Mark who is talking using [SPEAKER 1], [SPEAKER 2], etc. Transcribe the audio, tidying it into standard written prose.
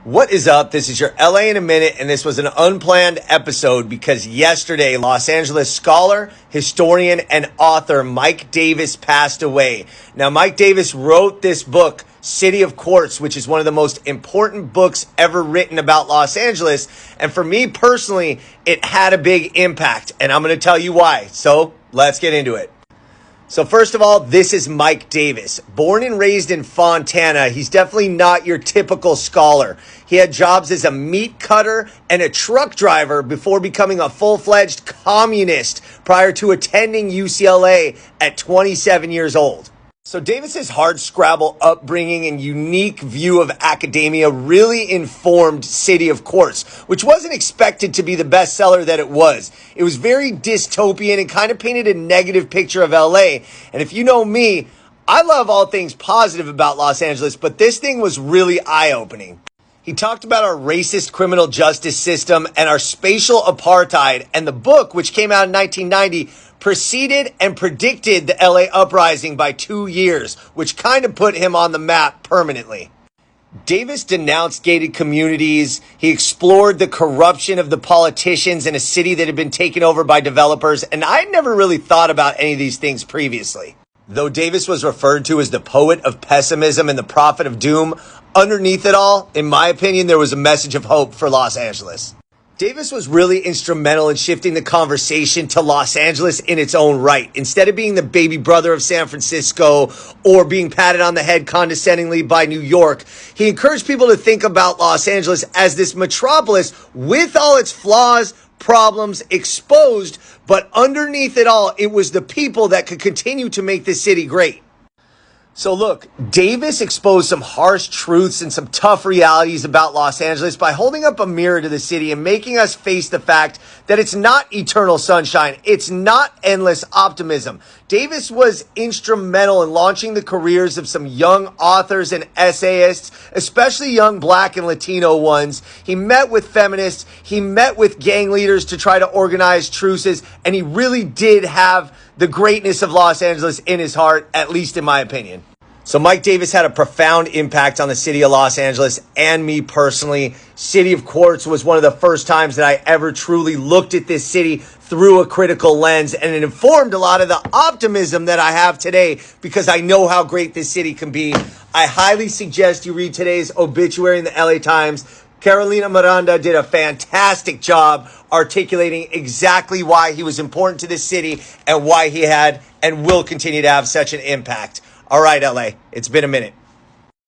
[SPEAKER 1] What is up? This is your LA in a minute, and this was an unplanned episode because yesterday, Los Angeles scholar, historian, and author Mike Davis passed away. Now, Mike Davis wrote this book, City of Quartz, which is one of the most important books ever written about Los Angeles. And for me personally, it had a big impact, and I'm going to tell you why. So let's get into it. So first of all, this is Mike Davis. Born and raised in Fontana, he's definitely not your typical scholar. He had jobs as a meat cutter and a truck driver before becoming a full-fledged communist prior to attending UCLA at 27 years old. So Davis's hardscrabble upbringing and unique view of academia really informed City of Quartz, which wasn't expected to be the bestseller that it was. It was very dystopian and kind of painted a negative picture of LA. And if you know me, I love all things positive about Los Angeles, but this thing was really eye-opening. He talked about our racist criminal justice system and our spatial apartheid, and the book, which came out in 1990, preceded and predicted the LA uprising by 2 years, which kind of put him on the map permanently. Davis denounced gated communities. He explored the corruption of the politicians in a city that had been taken over by developers, and I'd never really thought about any of these things previously. Though Davis was referred to as the poet of pessimism and the prophet of doom, underneath it all, in my opinion, there was a message of hope for Los Angeles. Davis was really instrumental in shifting the conversation to Los Angeles in its own right. Instead of being the baby brother of San Francisco or being patted on the head condescendingly by New York, he encouraged people to think about Los Angeles as this metropolis with all its flaws, problems exposed, but underneath it all, it was the people that could continue to make this city great. So look, Davis exposed some harsh truths and some tough realities about Los Angeles by holding up a mirror to the city and making us face the fact that it's not eternal sunshine. It's not endless optimism. Davis was instrumental in launching the careers of some young authors and essayists, especially young Black and Latino ones. He met with feminists. He met with gang leaders to try to organize truces. And he really did have the greatness of Los Angeles in his heart, at least in my opinion. So Mike Davis had a profound impact on the city of Los Angeles and me personally. City of Quartz was one of the first times that I ever truly looked at this city through a critical lens, and it informed a lot of the optimism that I have today because I know how great this city can be. I highly suggest you read today's obituary in the LA Times. Carolina Miranda did a fantastic job articulating exactly why he was important to this city and why he had and will continue to have such an impact. All right, LA, it's been a minute.